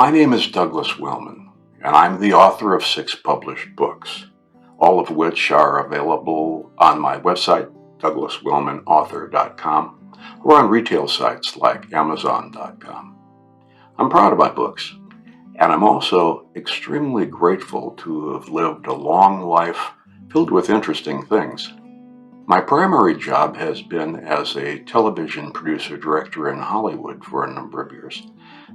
My name is Douglas Wellman, and I'm the author of 6 published books, all of which are available on my website, douglaswellmanauthor.com, or on retail sites like amazon.com. I'm proud of my books, and I'm also extremely grateful to have lived a long life filled with interesting things. My primary job has been as a television producer-director in Hollywood for a number of years,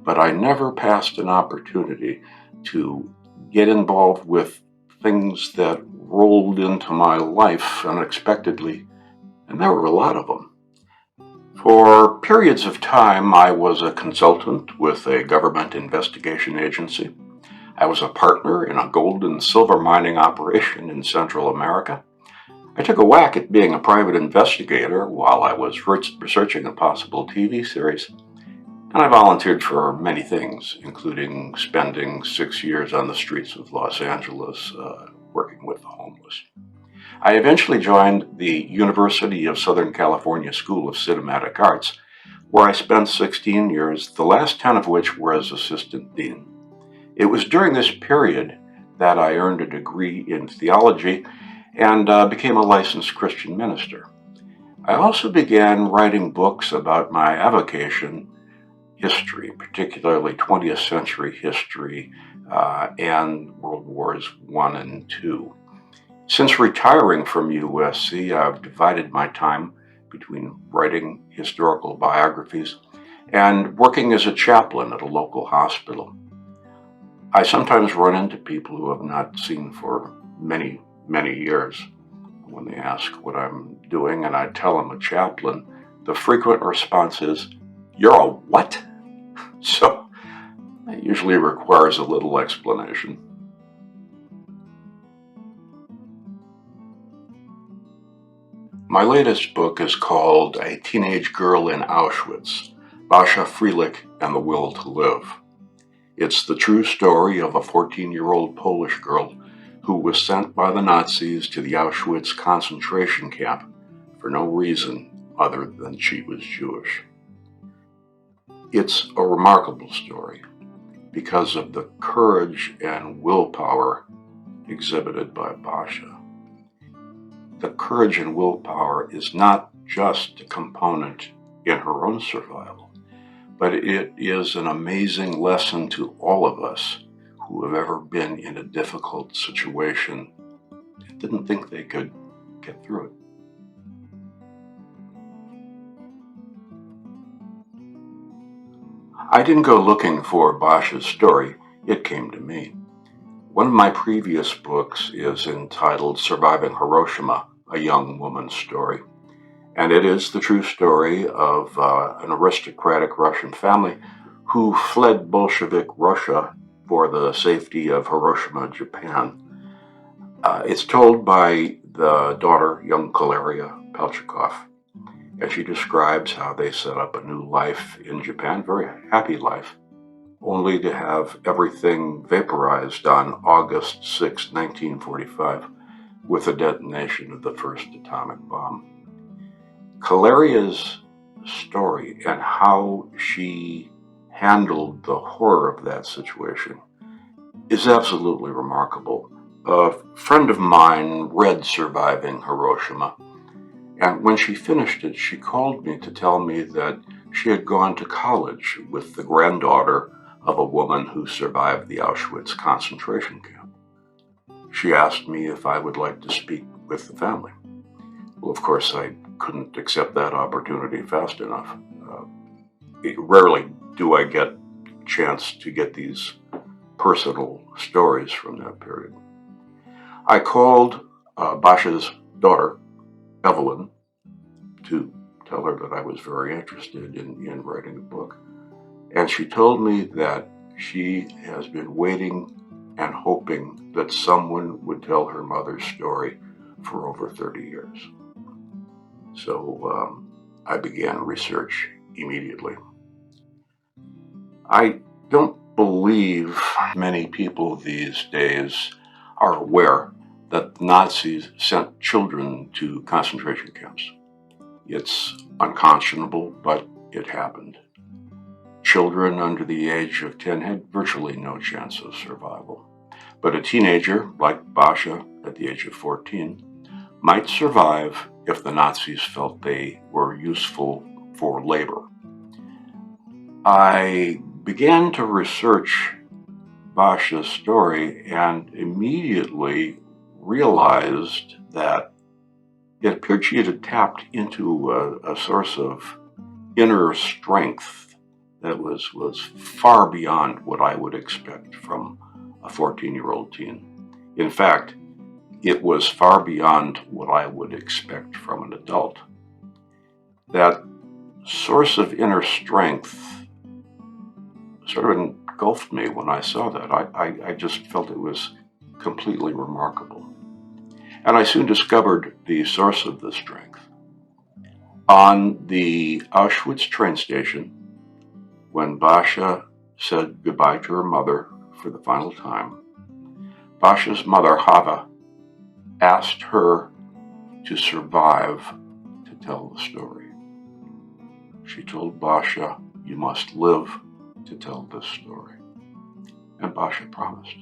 but I never passed an opportunity to get involved with things that rolled into my life unexpectedly, and there were a lot of them. For periods of time, I was a consultant with a government investigation agency. I was a partner in a gold and silver mining operation in Central America. I took a whack at being a private investigator while I was researching a possible TV series, and I volunteered for many things, including spending 6 years on the streets of Los Angeles working with the homeless. I eventually joined the University of Southern California School of Cinematic Arts, where I spent 16 years, the last 10 of which were as assistant dean. It was during this period that I earned a degree in theology and became a licensed Christian minister. I also began writing books about my avocation, history, particularly 20th century history and World Wars I and II. Since retiring from USC, I've divided my time between writing historical biographies and working as a chaplain at a local hospital. I sometimes run into people who have not seen for many years. When they ask what I'm doing and I tell them a chaplain, the frequent response is, "You're a what?" So it usually requires a little explanation. My latest book is called A Teenage Girl in Auschwitz, Basha Freilich and the Will to Live. It's the true story of a 14-year-old Polish girl who was sent by the Nazis to the Auschwitz concentration camp for no reason other than she was Jewish. It's a remarkable story because of the courage and willpower exhibited by Basha. The courage and willpower is not just a component in her own survival, but it is an amazing lesson to all of us who have ever been in a difficult situation and didn't think they could get through it. I didn't go looking for Basha's story, it came to me. One of my previous books is entitled Surviving Hiroshima, a Young Woman's Story, and it is the true story of an aristocratic Russian family who fled Bolshevik Russia for the safety of Hiroshima, Japan. It's told by the daughter, young Crear, and she describes how they set up a new life in Japan, very happy life, only to have everything vaporized on August 6, 1945, with the detonation of the first atomic bomb. Crear's story and how she handled the horror of that situation is absolutely remarkable. A friend of mine read Surviving Hiroshima, and when she finished it, she called me to tell me that she had gone to college with the granddaughter of a woman who survived the Auschwitz concentration camp. She asked me if I would like to speak with the family. Well, of course, I couldn't accept that opportunity fast enough. Rarely do I get a chance to get these personal stories from that period. I called Basha's daughter, Evelyn, to tell her that I was very interested in writing a book. And she told me that she has been waiting and hoping that someone would tell her mother's story for over 30 years. So I began research immediately. I don't believe many people these days are aware that the Nazis sent children to concentration camps. It's unconscionable, but it happened. Children under the age of 10 had virtually no chance of survival. But a teenager, like Basha at the age of 14, might survive if the Nazis felt they were useful for labor. I began to research Basha's story and immediately realized that it appeared she had tapped into a source of inner strength that was far beyond what I would expect from a 14-year-old teen. In fact, it was far beyond what I would expect from an adult. That source of inner strength sort of engulfed me when I saw that. I just felt it was completely remarkable. And I soon discovered the source of the strength. On the Auschwitz train station, when Basha said goodbye to her mother for the final time, Basha's mother, Hava, asked her to survive to tell the story. She told Basha, "You must live to tell this story." And Basha promised.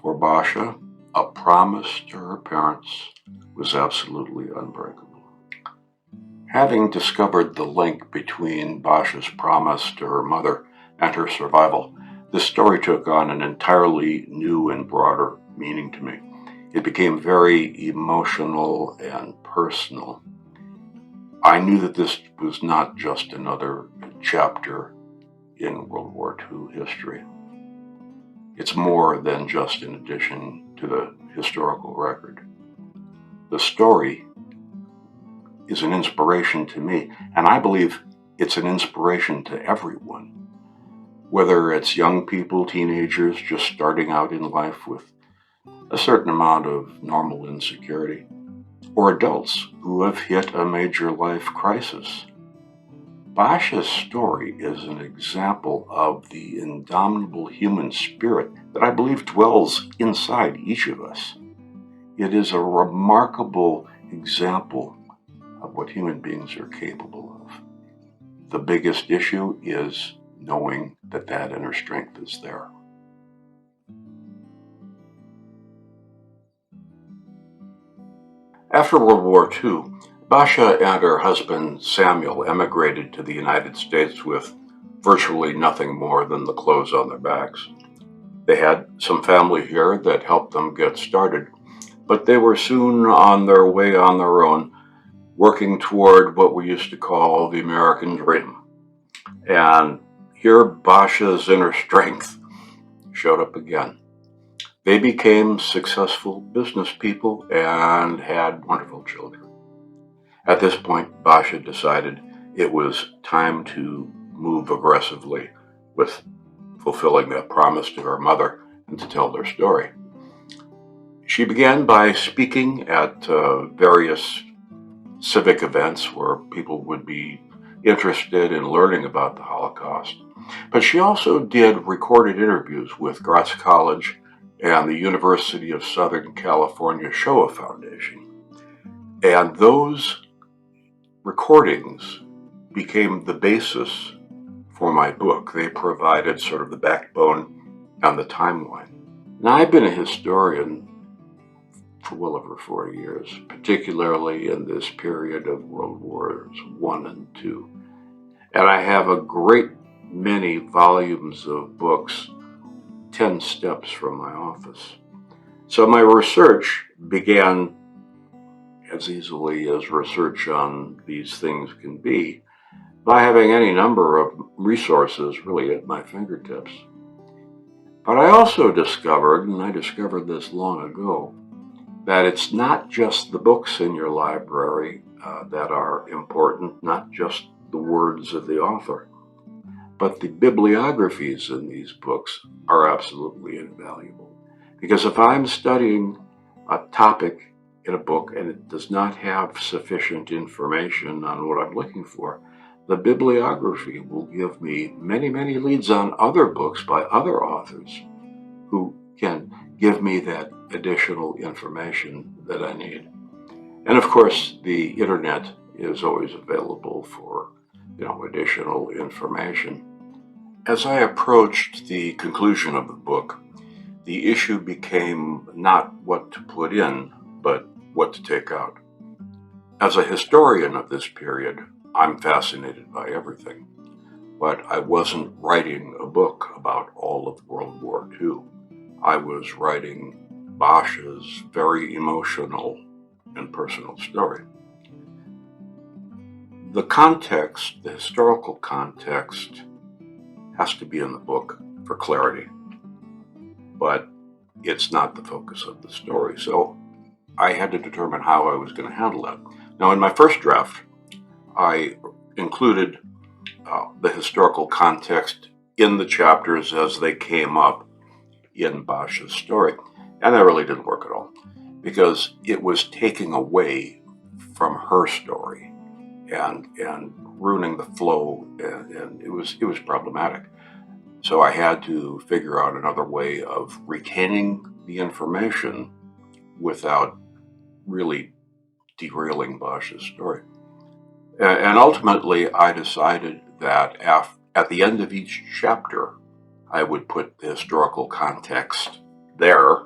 For Basha, a promise to her parents was absolutely unbreakable. Having discovered the link between Basha's promise to her mother and her survival, this story took on an entirely new and broader meaning to me. It became very emotional and personal. I knew that this was not just another chapter in World War II history. It's more than just an addition to the historical record. The story is an inspiration to me, and I believe it's an inspiration to everyone. Whether it's young people, teenagers just starting out in life with a certain amount of normal insecurity, or adults who have hit a major life crisis. Basha's story is an example of the indomitable human spirit that I believe dwells inside each of us. It is a remarkable example of what human beings are capable of. The biggest issue is knowing that that inner strength is there. After World War II, Basha and her husband Samuel emigrated to the United States with virtually nothing more than the clothes on their backs. They had some family here that helped them get started, but they were soon on their way on their own, working toward what we used to call the American dream. And here Basha's inner strength showed up again. They became successful business people and had wonderful children. At this point, Basha decided it was time to move aggressively with fulfilling that promise to her mother and to tell their story. She began by speaking at various civic events where people would be interested in learning about the Holocaust. But she also did recorded interviews with Gratz College and the University of Southern California Shoah Foundation. And those recordings became the basis for my book. They provided sort of the backbone and the timeline. Now, I've been a historian for well over 40 years, particularly in this period of World Wars I and II. And I have a great many volumes of books 10 steps from my office. So my research began, as easily as research on these things can be, by having any number of resources really at my fingertips. But I also discovered, and I discovered this long ago, that it's not just the books in your library that are important, not just the words of the author, but the bibliographies in these books are absolutely invaluable. Because if I'm studying a topic in a book and it does not have sufficient information on what I'm looking for, the bibliography will give me many, many leads on other books by other authors who can give me that additional information that I need. And of course, the internet is always available for additional information. As I approached the conclusion of the book, the issue became not what to put in, but what to take out. As a historian of this period, I'm fascinated by everything, but I wasn't writing a book about all of World War II. I was writing Basha's very emotional and personal story. The context, the historical context, has to be in the book for clarity, but it's not the focus of the story. So I had to determine how I was going to handle that. Now, in my first draft, I included the historical context in the chapters as they came up in Basha's story. And that really didn't work at all, because it was taking away from her story and ruining the flow, and it was problematic. So I had to figure out another way of retaining the information without really derailing Basha's story. And ultimately, I decided that at the end of each chapter, I would put the historical context there.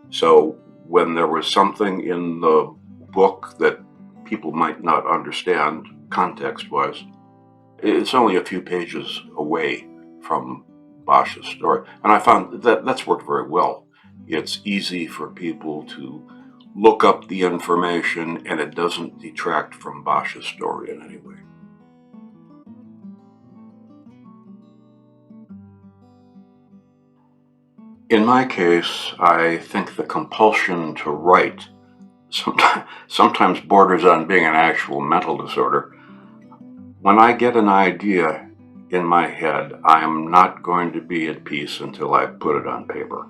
So when there was something in the book that people might not understand context-wise, it's only a few pages away from Basha's story. And I found that that's worked very well. It's easy for people to look up the information, and it doesn't detract from Basha's story in any way. In my case, I think the compulsion to write sometimes borders on being an actual mental disorder. When I get an idea in my head, I am not going to be at peace until I put it on paper.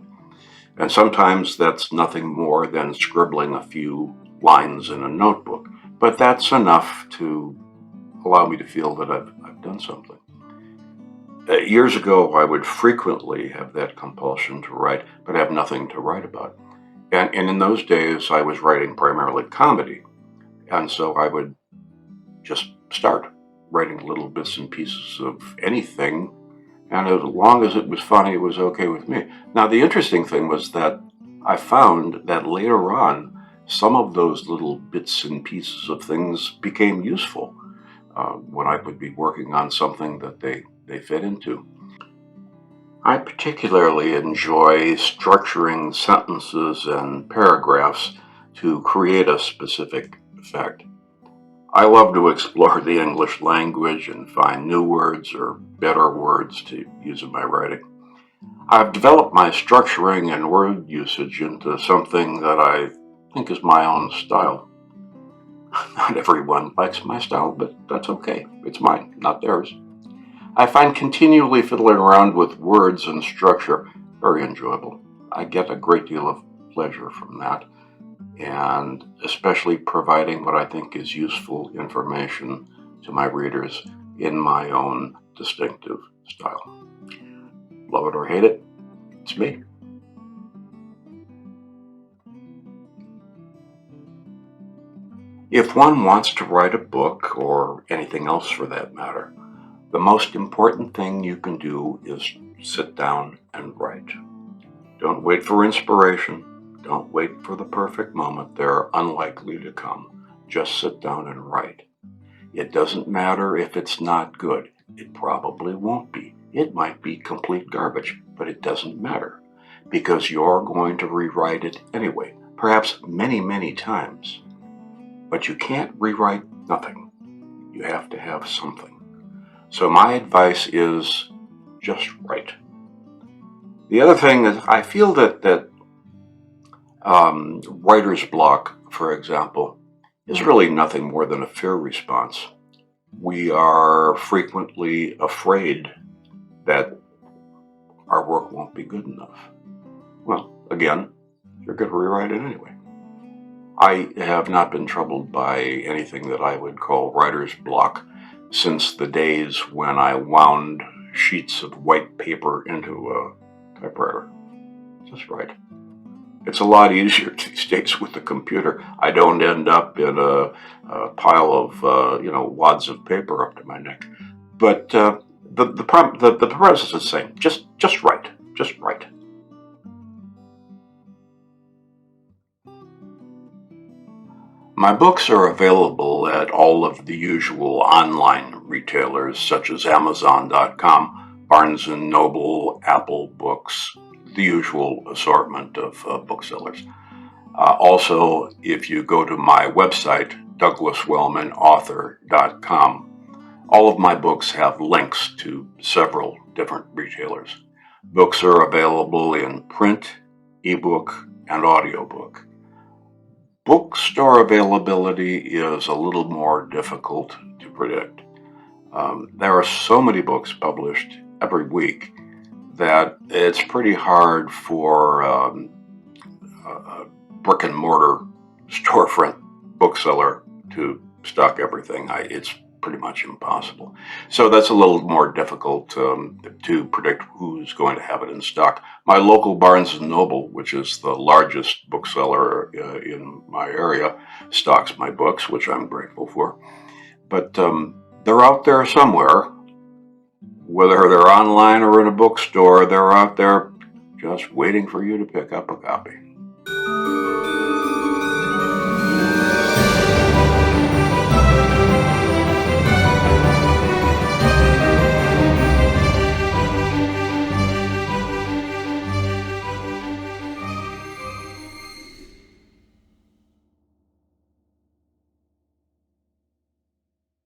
And sometimes that's nothing more than scribbling a few lines in a notebook. But that's enough to allow me to feel that I've done something. Years ago, I would frequently have that compulsion to write, but have nothing to write about. And in those days, I was writing primarily comedy. And so I would just start writing little bits and pieces of anything. And as long as it was funny, it was okay with me. Now, the interesting thing was that I found that later on, some of those little bits and pieces of things became useful when I would be working on something that they fit into. I particularly enjoy structuring sentences and paragraphs to create a specific effect. I love to explore the English language and find new words or better words to use in my writing. I've developed my structuring and word usage into something that I think is my own style. Not everyone likes my style, but that's okay. It's mine, not theirs. I find continually fiddling around with words and structure very enjoyable. I get a great deal of pleasure from that, and especially providing what I think is useful information to my readers in my own distinctive style. Love it or hate it, it's me. If one wants to write a book, or anything else for that matter, the most important thing you can do is sit down and write. Don't wait for inspiration. Don't wait for the perfect moment. They're unlikely to come. Just sit down and write. It doesn't matter if it's not good. It probably won't be. It might be complete garbage, but it doesn't matter, because you're going to rewrite it anyway, perhaps many, many times. But you can't rewrite nothing. You have to have something. So my advice is just write. The other thing is, I feel that writer's block, for example, is really nothing more than a fear response. We are frequently afraid that our work won't be good enough. Well, again, you're going to rewrite it anyway. I have not been troubled by anything that I would call writer's block since the days when I wound sheets of white paper into a typewriter. Just write. It's a lot easier these days with the computer. I don't end up in a pile of wads of paper up to my neck. But the premise is the same. Just write. Just write. My books are available at all of the usual online retailers such as Amazon.com, Barnes & Noble, Apple Books, the usual assortment of booksellers. Also, if you go to my website, DouglasWellmanAuthor.com, all of my books have links to several different retailers. Books are available in print, ebook, and audiobook. Bookstore availability is a little more difficult to predict. There are so many books published every week that it's pretty hard for a brick and mortar storefront bookseller to stock everything. It's pretty much impossible. So that's a little more difficult to predict who's going to have it in stock. My local Barnes & Noble, which is the largest bookseller in my area, stocks my books, which I'm grateful for. But they're out there somewhere. Whether they're online or in a bookstore, they're out there just waiting for you to pick up a copy.